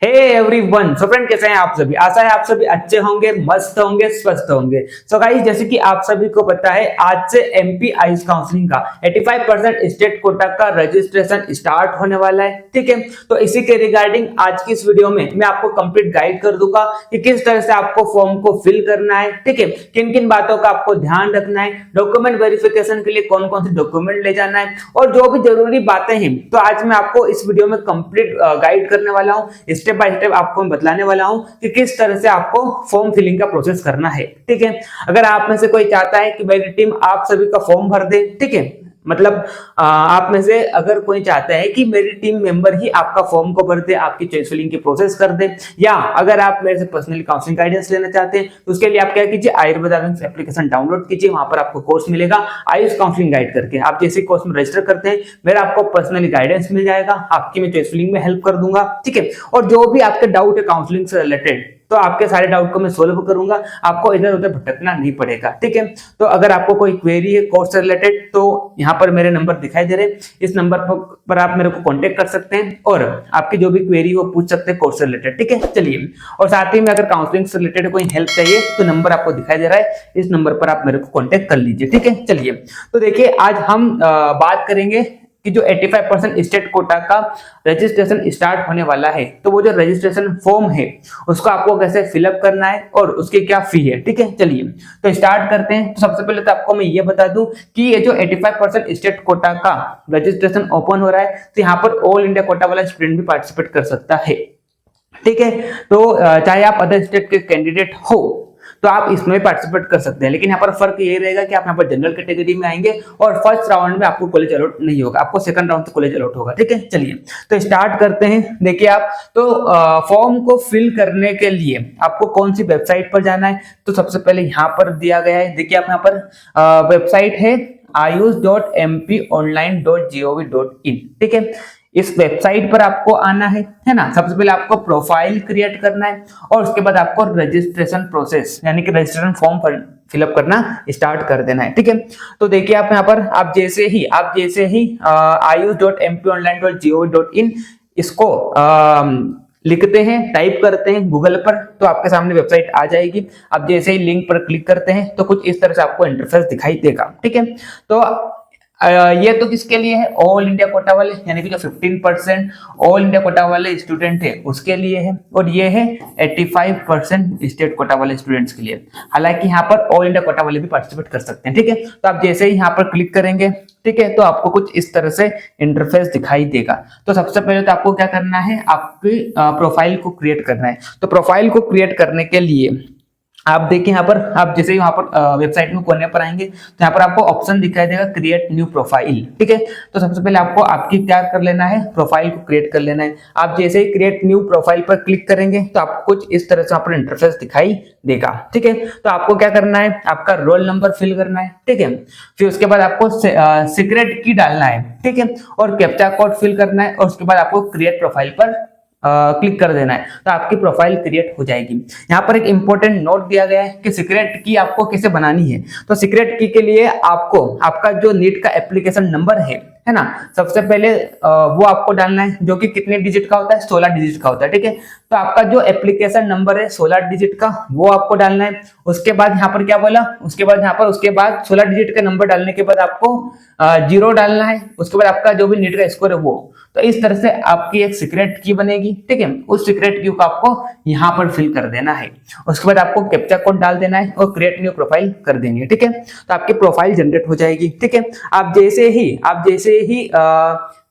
Hey everyone, so friend कैसे हैं आप सभी। आशा है आप सभी अच्छे होंगे, मस्त होंगे, स्वस्थ होंगे। सो गाइस, जैसे कि आप सभी को पता है, आज से एमपी आयुष काउंसलिंग का 85% स्टेट कोटा का रजिस्ट्रेशन स्टार्ट होने वाला है। ठीक है, तो इसी के रिगार्डिंग आज की इस वीडियो में मैं आपको कंप्लीट गाइड कर दूंगा कि किस तरह से आपको फॉर्म को फिल करना है। ठीक है, किन किन बातों का आपको ध्यान रखना है, डॉक्यूमेंट वेरिफिकेशन के लिए कौन कौन से डॉक्यूमेंट ले जाना है और जो भी जरूरी बातें हैं, तो आज मैं आपको इस वीडियो में कंप्लीट गाइड करने वाला हूँ। स्टेप बाय स्टेप आपको मैं बतलाने वाला हूं कि किस तरह से आपको फॉर्म फिलिंग का प्रोसेस करना है। ठीक है, अगर आप में से कोई चाहता है कि मेरी टीम आप सभी का फॉर्म भर दे, ठीक है, मतलब आप में से अगर कोई चाहता है कि मेरी टीम मेंबर ही आपका फॉर्म को भर दे, आपकी चॉइस फिलिंग की प्रोसेस कर दे, या अगर आप मेरे से पर्सनली काउंसलिंग गाइडेंस लेना चाहते हैं तो उसके लिए आप क्या कीजिए, आयुर्वेद एप्लीकेशन डाउनलोड कीजिए। वहां पर आपको कोर्स मिलेगा आयुष काउंसलिंग गाइड करके। आप जैसे कोर्स में रजिस्टर करते हैं, मेरा आपको पर्सनली गाइडेंस मिल जाएगा, आपकी मैं चॉइस फिलिंग में हेल्प कर दूंगा। ठीक है, और जो भी आपके डाउट है काउंसलिंग से रिलेटेड, तो आपके सारे डाउट को मैं सोल्व करूंगा, आपको इधर उधर भटकना नहीं पड़ेगा। ठीक है, तो अगर आपको कोई क्वेरी है कोर्स से रिलेटेड, तो यहाँ पर मेरे नंबर दिखाई दे रहे हैं, इस नंबर पर आप मेरे को कांटेक्ट कर सकते हैं और आपकी जो भी क्वेरी वो पूछ सकते हैं कोर्स से रिलेटेड। ठीक है, चलिए, और साथ ही में अगर काउंसलिंग से रिलेटेड कोई हेल्प चाहिए तो नंबर आपको दिखाई दे रहा है, इस नंबर पर आप मेरे को कॉन्टेक्ट कर लीजिए। ठीक है, चलिए, तो देखिए आज हम बात करेंगे कि जो 85% स्टेट कोटा का रजिस्ट्रेशन स्टार्ट होने वाला है, तो वो जो रजिस्ट्रेशन फॉर्म है उसको आपको कैसे फिलअप करना है और उसकी क्या फी है। ठीक है, चलिए तो स्टार्ट करते हैं। तो सबसे पहले तो आपको मैं ये बता दूं कि ये जो 85% स्टेट कोटा का रजिस्ट्रेशन ओपन हो रहा है, तो यहाँ पर ऑल इंडिया कोटा वाला स्टूडेंट भी पार्टिसिपेट कर सकता है। ठीक है, तो चाहे आप अदर स्टेट के कैंडिडेट हो तो आप इसमें पार्टिसिपेट कर सकते हैं, लेकिन यहाँ पर फर्क ये रहेगा कि आप यहाँ पर जनरल कैटेगरी में आएंगे और फर्स्ट राउंड में आपको कॉलेज अलॉट नहीं होगा, आपको सेकंड राउंड से कॉलेज अलॉट होगा। ठीक है, चलिए तो स्टार्ट करते हैं। देखिए आप, तो फॉर्म को फिल करने के लिए आपको कौन सी वेबसाइट पर जाना है, तो सबसे पहले यहाँ पर दिया गया है। देखिए आप यहाँ पर वेबसाइट है ayush.mponline.gov.in। ठीक है, इस वेबसाइट पर आपको आना है ना। सबसे पहले आपको प्रोफाइल क्रिएट करना है और उसके बाद आपको रजिस्ट्रेशन प्रोसेस यानी कि रजिस्ट्रेशन फॉर्म फिलअप करना स्टार्ट कर देना है। ठीक है, तो देखिए आप यहाँ पर आप जैसे ही ayush.mponline.gov.in इसको लिखते हैं, टाइप करते हैं गूगल पर, तो आपके सामने वेबसाइट आ जाएगी। आप जैसे ही लिंक पर क्लिक करते हैं तो कुछ इस तरह से आपको इंटरफेस दिखाई देगा। ठीक है, तो ये तो किसके लिए है, ऑल इंडिया कोटा वाले, यानी कि जो 15% ऑल इंडिया कोटा वाले स्टूडेंट है उसके लिए है, और ये है 85% स्टेट कोटा वाले स्टूडेंट्स के लिए। हालांकि यहाँ पर ऑल इंडिया कोटा वाले भी पार्टिसिपेट कर सकते हैं। ठीक है, तो आप जैसे ही यहाँ पर क्लिक करेंगे, ठीक है, तो आपको कुछ इस तरह से इंटरफेस दिखाई देगा। तो सबसे पहले तो आपको क्या करना है, आपकी प्रोफाइल को क्रिएट करना है। तो प्रोफाइल को क्रिएट करने के लिए आप देखिए यहाँ पर, आप जैसे ही वहां पर वेबसाइट में कोने पर आएंगे तो यहाँ पर आपको ऑप्शन दिखाई देगा क्रिएट न्यू प्रोफाइल। ठीक है, तो सबसे पहले आपको आपकी क्या कर लेना है, प्रोफाइल को क्रिएट कर लेना है। आप जैसे ही क्रिएट न्यू प्रोफाइल पर क्लिक करेंगे तो आपको कुछ इस तरह से यहाँ पर इंटरफेस दिखाई देगा। ठीक है, तो आपको क्या करना है, आपका रोल नंबर फिल करना है। ठीक है, फिर उसके बाद आपको सीक्रेट की डालना है। ठीक है, और कैप्चा कोड फिल करना है और उसके बाद आपको क्रिएट प्रोफाइल पर क्लिक कर देना है, तो आपकी प्रोफाइल क्रिएट हो जाएगी। यहाँ पर एक इंपॉर्टेंट नोट दिया गया है कि सीक्रेट की आपको कैसे बनानी है। तो सीक्रेट की के लिए आपको आपका जो नीट का एप्लीकेशन नंबर है ना, सबसे पहले वो आपको डालना है, जो कि कितने डिजिट का होता है, 16 डिजिट का होता है। ठीक है, तो आपका जो एप्लीकेशन नंबर है 16 डिजिट का, वो आपको डालना है। उसके बाद यहाँ पर क्या बोला, उसके बाद 16 डिजिट का नंबर डालने के बाद आपको 0 डालना है। उसके बाद आपका जो भी नीट का स्कोर है वो, तो इस तरह से आपकी एक सीक्रेट की बनेगी। ठीक है, उस सीक्रेट की को आपको यहाँ पर फिल कर देना है। उसके बाद आपको कैप्चा कोड डाल देना है और क्रिएट न्यू प्रोफाइल कर देंगे। ठीक है, तो आपकी प्रोफाइल जनरेट हो जाएगी। ठीक है, आप जैसे ही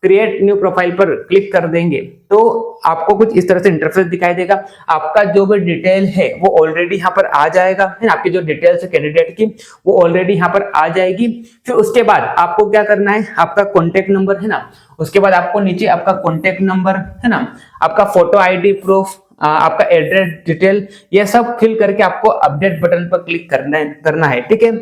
क्रिएट न्यू प्रोफाइल पर क्लिक कर देंगे तो आपको कुछ इस तरह से इंटरफेस दिखाई देगा। आपका जो भी डिटेल है वो ऑलरेडी यहाँ पर आ जाएगा, है ना, आपकी जो डिटेल्स है कैंडिडेट की वो ऑलरेडी यहाँ पर आ जाएगी। फिर उसके बाद आपको क्या करना है, आपका कॉन्टेक्ट नंबर है ना, उसके बाद आपको नीचे आपका कॉन्टेक्ट नंबर है ना, आपका फोटो आईडी प्रूफ, आपका एड्रेस डिटेल, ये सब फिल करके आपको अपडेट बटन पर क्लिक करना है। ठीक है,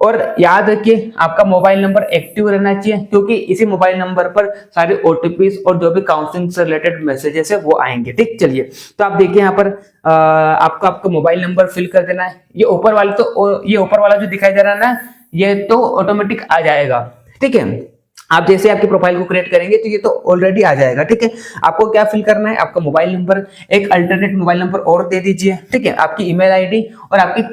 और याद रखिए आपका मोबाइल नंबर एक्टिव रहना चाहिए, क्योंकि इसी मोबाइल नंबर पर सारे ओटीपी और जो भी काउंसलिंग से रिलेटेड मैसेजेस है वो आएंगे। ठीक, चलिए, तो आप देखिए यहाँ पर आपका मोबाइल नंबर फिल कर देना है। ये ऊपर वाला जो दिखाई दे रहा है ना, ये तो ऑटोमेटिक आ जाएगा। ठीक है, आप जैसे आपकी प्रोफाइल को क्रिएट करेंगे तो ये तो ऑलरेडी आ जाएगा, ठीक है। आपको क्या फिल करना है, आपका मोबाइल नंबर, एक अल्टरनेट मोबाइल नंबर और दे दीजिए, ठीक है, आपकी ईमेल आईडी और आपकी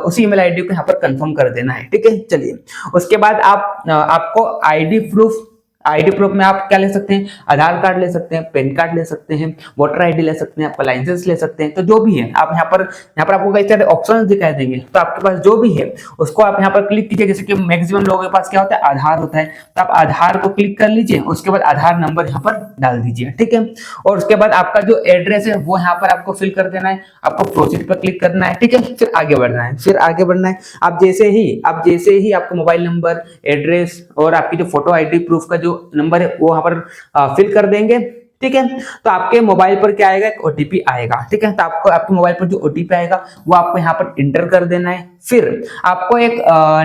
उसी ईमेल आईडी को यहाँ पर कंफर्म कर देना है, ठीक है। चलिए, उसके बाद आपको आईडी प्रूफ में आप क्या ले सकते हैं, आधार कार्ड ले सकते हैं, पैन कार्ड ले सकते हैं, वोटर आईडी ले सकते हैं, आपका लाइसेंस ले सकते हैं। तो जो भी है आप यहाँ पर आपको कई सारे ऑप्शंस दिखाई देंगे, तो आपके पास जो भी है उसको आप यहाँ पर क्लिक कीजिए। जैसे कि मैक्सिमम लोगों के पास क्या होता है, आधार होता है, तो आप आधार को क्लिक कर लीजिए, उसके बाद आधार नंबर यहाँ पर डाल दीजिए, ठीक है। और उसके बाद आपका जो एड्रेस है वो यहाँ पर आपको फिल कर देना है, आपको प्रोसीड पर क्लिक करना है, ठीक है। फिर आगे बढ़ना है, आप जैसे ही आपका मोबाइल नंबर, एड्रेस और आपकी जो फोटो आईडी प्रूफ का जो नंबर है वो वहां पर फिल कर देंगे, ठीक है। तो आपके मोबाइल पर क्या आएगा, एक ओटीपी आएगा, ठीक है। तो आपको आपके मोबाइल पर जो ओटीपी आएगा वो आपको यहाँ पर इंटर कर देना है। फिर आपको एक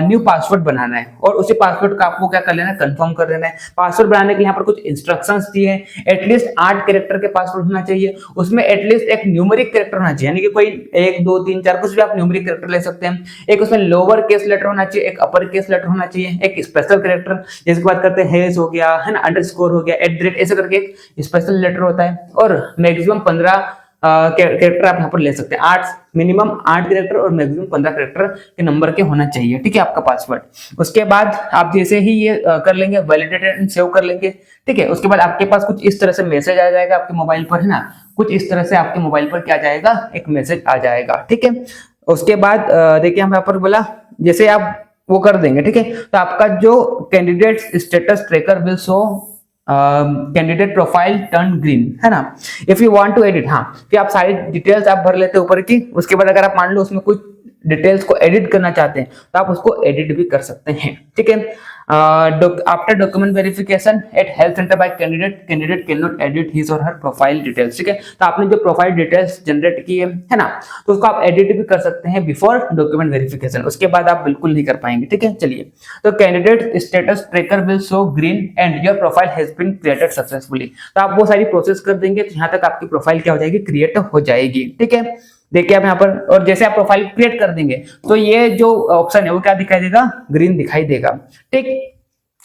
न्यू पासवर्ड बनाना है और उसी पासवर्ड का आपको क्या कर लेना है, कंफर्म कर देना है। पासवर्ड बनाने के लिए यहाँ पर कुछ इंस्ट्रक्शंस दिए हैं। एटलीस्ट 8 कैरेक्टर के पासवर्ड होना चाहिए, उसमें एटलीस्ट एक न्यूमेरिक कैरेक्टर होना चाहिए, यानी कि कोई 1 2 3 4 कुछ भी आप न्यूमेरिक कैरेक्टर ले सकते हैं। एक उसमें लोअर केस लेटर होना चाहिए, एक अपर केस लेटर होना चाहिए, एक स्पेशल कैरेक्टर जिसके बात करते हैं हेस हो गया, है ना, अंडरस्कोर हो गया, @ ऐसे करके एक स्पेशल लेटर होता है। और मैक्सिमम 15 कैरेक्टर आप यहाँ पर ले सकते हैं। मिनिमम 8 कैरेक्टर और मैक्सिमम 15 कैरेक्टर के नंबर के होना चाहिए, ठीक है, आपका पासवर्ड। उसके बाद आप जैसे ही ये कर लेंगे, वैलिडेटेड एंड सेव कर लेंगे, ठीक है। उसके बाद आपके पास कुछ इस तरह से मैसेज आ जाएगा आपके मोबाइल पर, है ना, कुछ इस तरह से आपके मोबाइल पर क्या जाएगा, एक मैसेज आ जाएगा, ठीक है। उसके बाद देखिए हम यहाँ पर बोला जैसे आप वो कर देंगे, ठीक है, तो आपका जो candidate status tracker will show candidate profile turn green, है ना। If you want to edit, हाँ, फिर आप सारी डिटेल्स आप भर लेते हैं ऊपर की। उसके बाद अगर आप मान लो उसमें कुछ डिटेल्स को एडिट करना चाहते हैं तो आप उसको एडिट भी कर सकते हैं, ठीक है। After document verification eight health centre bye candidate can not edit his और हर प्रोफाइल डिटेल्स, ठीक है। तो आपने जो प्रोफाइल डिटेल्स जनरेट की है ना, तो उसको आप एडिट भी कर सकते हैं बिफोर डॉक्यूमेंट वेरिफिकेशन। उसके बाद आप बिल्कुल नहीं कर पाएंगे, ठीक है। चलिए, तो candidate status tracker will show green and your profile has been created successfully. तो आप वो सारी प्रोसेस कर देंगे तो यहाँ तक आपकी प्रोफाइल क्या हो जाएगी, क्रिएट हो जाएगी, ठीक है। देखिए आप यहाँ पर, और जैसे आप प्रोफाइल क्रिएट कर देंगे तो ये जो ऑप्शन है वो क्या दिखाई देगा, ग्रीन दिखाई देगा, ठीक।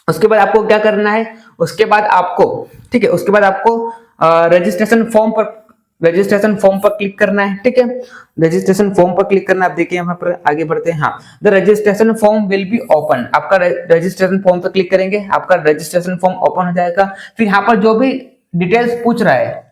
उसके बाद आपको क्या करना है, उसके बाद आपको, ठीक है, उसके बाद आपको रजिस्ट्रेशन फॉर्म पर क्लिक करना है, ठीक है। रजिस्ट्रेशन फॉर्म पर क्लिक करना, आप देखिए यहाँ पर आगे बढ़ते हैं। हाँ, the registration form will be open. आपका रजिस्ट्रेशन फॉर्म पर क्लिक करेंगे, आपका रजिस्ट्रेशन फॉर्म ओपन हो जाएगा। फिर यहाँ पर जो भी डिटेल्स पूछ रहा है,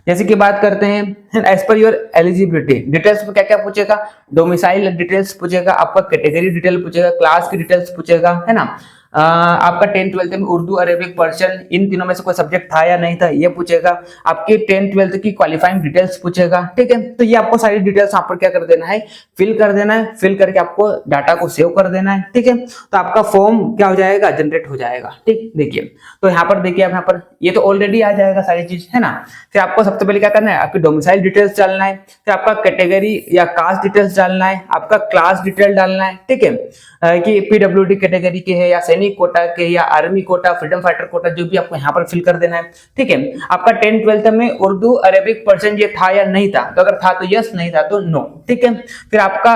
जैसे कि बात करते हैं as per your eligibility, details में क्या क्या पूछेगा, डोमिसाइल डिटेल्स पूछेगा, आपका कैटेगरी डिटेल पूछेगा, क्लास की डिटेल्स पूछेगा, है ना, आपका 10th 12th में उर्दू, अरेबिक, पर्शियन इन तीनों में से कोई सब्जेक्ट था या नहीं था ये पूछेगा, आपकी 10th 12th की क्वालिफाइंग डिटेल्स पूछेगा, ठीक है। तो ये आपको सारी डिटेल्स यहाँ पर क्या कर देना है, फिल कर देना है। फिल करके आपको डाटा को सेव कर देना है, ठीक है। तो आपका फॉर्म क्या हो जाएगा, जनरेट हो जाएगा, ठीक। देखिए, तो यहाँ पर देखिए, आप यहाँ पर ये तो ऑलरेडी आ जाएगा सारी चीज, है ना। फिर आपको सबसे पहले क्या करना है, आपकी डोमिसाइल डिटेल्स डालना है, फिर आपका कैटेगरी या कास्ट डिटेल्स डालना है, आपका क्लास डिटेल डालना है, ठीक है, कि पीडब्ल्यूडी कैटेगरी के है या सैनिक कोटा के या army quota, freedom fighter quota, जो भी आपको यहाँ पर फिल कर देना है, ठीक है। आपका 10th 12th में उर्दू, अरेबिक, पर्शियन ये था या नहीं था, तो अगर था तो यस, नहीं था तो नो, ठीक है। फिर आपका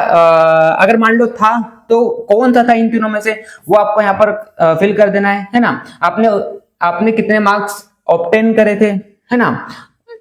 अगर मान लो था तो कौन सा था इन तीनों में से, वो आपको यहाँ पर फिल कर देना है ना। आपने कितने मार्क्स ऑब्टेन करे थे, है ना,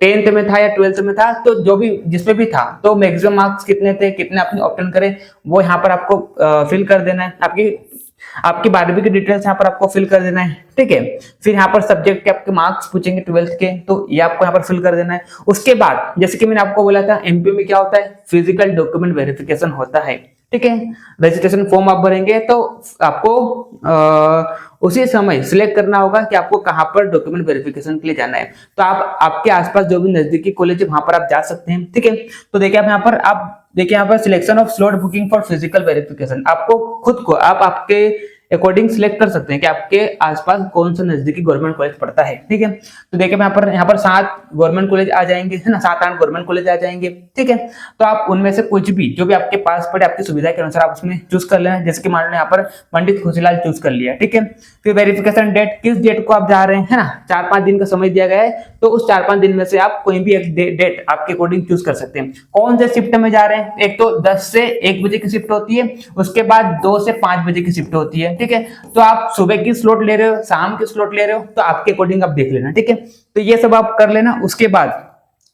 10th में था या 12th में था, तो जो भी जिसमें भी था तो मैक्सिमम मार्क्स कितने थे, कितने आपने ऑब्टेन करे, वो यहाँ पर आपको फिल कर देना है। आपकी 12वीं की डिटेल्स यहाँ पर आपको फिल कर देना है, ठीक है। फिर यहाँ पर सब्जेक्ट के आपके मार्क्स पूछेंगे 12th के, तो ये आपको यहाँ पर फिल कर देना है। उसके बाद जैसे कि मैंने आपको बोला था, एमपी में क्या होता है, फिजिकल डॉक्यूमेंट वेरिफिकेशन होता है, ठीक है। रजिस्ट्रेशन फॉर्म आप भरेंगे तो आपको उसी समय सिलेक्ट करना होगा कि आपको कहां पर डॉक्यूमेंट वेरिफिकेशन के लिए जाना है। तो आप आपके आसपास जो भी नजदीकी कॉलेज है वहां पर आप जा सकते हैं, ठीक है। तो देखिए आप यहाँ पर selection of slot booking for physical verification, आपको खुद को आप आपके अकॉर्डिंग सिलेक्ट कर सकते हैं कि आपके आसपास कौन सा नजदीकी गवर्नमेंट कॉलेज पड़ता है, ठीक है। तो देखिए यहाँ पर 7 गवर्नमेंट कॉलेज आ जाएंगे, है ना, 7-8 गवर्नमेंट कॉलेज आ जाएंगे, ठीक है। तो आप उनमें से कुछ भी जो भी आपके पास पड़े, आपकी सुविधा के अनुसार आप उसमें चूज कर लेना। जैसे कि मान लो यहाँ पर पंडित खुशीलाल चूज कर लिया, ठीक है। फिर वेरिफिकेशन डेट, किस डेट को आप जा रहे हैं, है ना, 4-5 दिन का समय दिया गया है, तो उस 4-5 दिन में से आप कोई भी एक डेट आपके अकॉर्डिंग चूज कर सकते हैं। कौन से शिफ्ट में जा रहे हैं, एक तो 10 से 1 बजे की शिफ्ट होती है, उसके बाद 2 से 5 बजे की शिफ्ट होती है, ठीक है। तो आप सुबह की स्लॉट ले रहे हो, शाम की स्लॉट ले रहे हो, तो आपके अकॉर्डिंग आप देख लेना, ठीक है। तो ये सब आप कर लेना। उसके बाद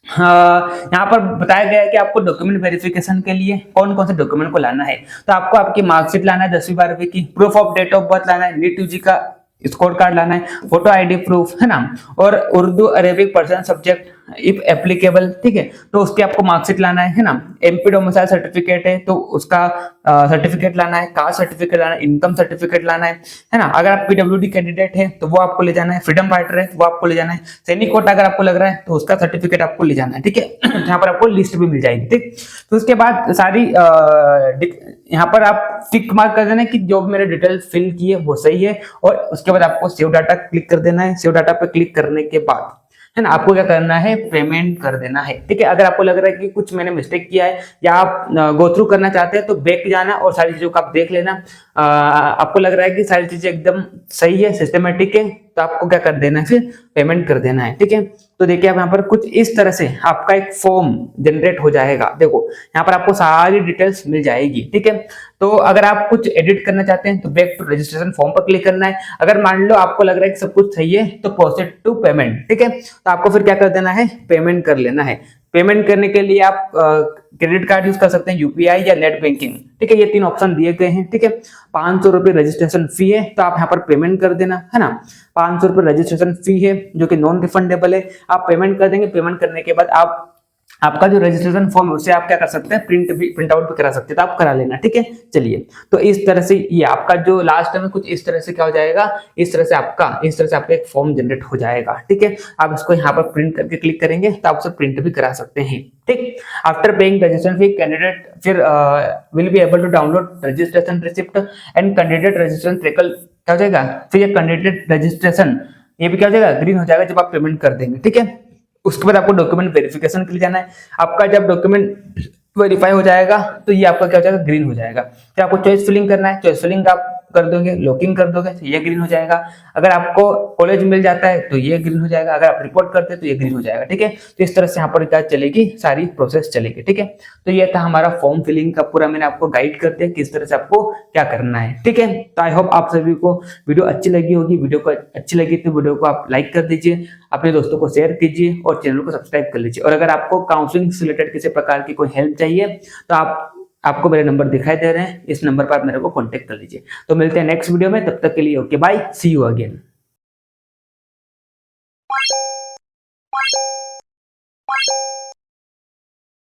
यहाँ पर बताया गया है कि आपको डॉक्यूमेंट वेरिफिकेशन के लिए कौन कौन से डॉक्यूमेंट को लाना है। तो आपको आपकी मार्कशीट लाना है 10वीं 12वीं की, proof of date of birth लाना है, नीट यूजी का स्कोर कार्ड लाना है, फोटो आईडी प्रूफ है ना, और Urdu Arabic personal subject if applicable, ठीक है। तो उसकी आपको मार्कशीट लाना है ना। एमपी डोमिसाइल सर्टिफिकेट है तो उसका सर्टिफिकेट लाना है, कास्ट सर्टिफिकेट लाना है, इनकम सर्टिफिकेट लाना है ना। अगर आप पीडब्ल्यूडी कैंडिडेट है तो वो आपको ले जाना है, फ्रीडम फाइटर है वो आपको ले जाना है, सैनिक कोटा अगर आपको लग रहा है तो उसका सर्टिफिकेट आपको ले जाना है, ठीक है। यहाँ पर आपको लिस्ट भी मिल जाएगी, ठीक। तो उसके बाद सारी यहाँ पर आप टिक मार्क कर देना है कि जो मेरे डिटेल फिल की है वो सही है, और उसके बाद आपको सेव डाटा क्लिक कर देना है। सेव डाटा पे क्लिक करने के बाद है ना आपको क्या करना है, पेमेंट कर देना है, ठीक है। अगर आपको लग रहा है कि कुछ मैंने मिस्टेक किया है या आप गो थ्रू करना चाहते हैं तो बैक जाना और सारी चीजों को आप देख लेना। आपको लग रहा है कि सारी चीजें एकदम सही है, सिस्टमेटिक है, तो आपको क्या कर देना है, फिर पेमेंट कर देना है, ठीक है। तो देखिए आप यहाँ पर कुछ इस तरह से आपका एक फॉर्म जनरेट हो जाएगा। देखो यहाँ पर आपको सारी डिटेल्स मिल जाएगी, ठीक है। तो अगर आप कुछ एडिट करना चाहते हैं तो बैक टू रजिस्ट्रेशन फॉर्म पर क्लिक करना है। अगर मान लो आपको लग रहा है कि सब कुछ सही है तो प्रोसीड टू पेमेंट, ठीक है। तो आपको फिर क्या कर देना है, पेमेंट कर लेना है। पेमेंट करने के लिए आप क्रेडिट कार्ड यूज कर सकते हैं, यूपीआई या नेट बैंकिंग, ठीक है। ये 3 ऑप्शन दिए गए हैं, ठीक है। 500 रुपये रजिस्ट्रेशन फी है तो आप यहाँ पर पेमेंट कर देना है ना। 500 रुपये रजिस्ट्रेशन फी है जो कि नॉन रिफंडेबल है, आप पेमेंट कर देंगे। पेमेंट करने के बाद आपका जो रजिस्ट्रेशन फॉर्म है उसे आप क्या कर सकते हैं, प्रिंट आउट भी करा सकते हैं, तो आप करा लेना, ठीक है। चलिए तो इस तरह से ये आपका जो लास्ट में कुछ इस तरह से क्या हो जाएगा, इस तरह से आपका एक फॉर्म जनरेट हो जाएगा, ठीक है। आप इसको यहाँ पर प्रिंट करके क्लिक करेंगे तो आप उसे प्रिंट भी करा सकते हैं, ठीक। After paying registration fee candidate फिर will be able to download registration receipt and candidate registration tracker क्या हो जाएगा, फिर ये कैंडिडेट रजिस्ट्रेशन ये भी क्या हो जाएगा, ग्रीन हो जाएगा जब आप पेमेंट कर देंगे, ठीक है। उसके बाद आपको डॉक्यूमेंट वेरिफिकेशन के लिए जाना है। आपका जब डॉक्यूमेंट वेरीफाई हो जाएगा तो ये आपका क्या हो जाएगा, ग्रीन हो जाएगा। फिर आपको चॉइस फिलिंग करना है, चॉइस फिलिंग आप कर दोगे, लॉकिंग कर दोगे तो ये ग्रीन हो जाएगा। अगर आपको कॉलेज मिल जाता है तो ये ग्रीन हो जाएगा, अगर आप रिपोर्ट करते हैं तो ये ग्रीन हो जाएगा, ठीक है। तो इस तरह से यहाँ पर क्या चलेगी, सारी प्रोसेस चलेगी, ठीक है। तो ये था हमारा फॉर्म फिलिंग का पूरा, मैंने आपको गाइड कर दिया किस तरह से आपको क्या करना है, ठीक है। तो आई होप आप सभी को वीडियो अच्छी लगी होगी। वीडियो को अच्छी लगी तो वीडियो को आप लाइक कर दीजिए, अपने दोस्तों को शेयर कीजिए और चैनल को सब्सक्राइब कर लीजिए। और अगर आपको काउंसलिंग से रिलेटेड किसी प्रकार की कोई हेल्प चाहिए तो आपको मेरे नंबर दिखाई दे रहे हैं, इस नंबर पर आप मेरे को कांटेक्ट कर लीजिए। तो मिलते हैं नेक्स्ट वीडियो में, तब तक के लिए okay bye, see you again.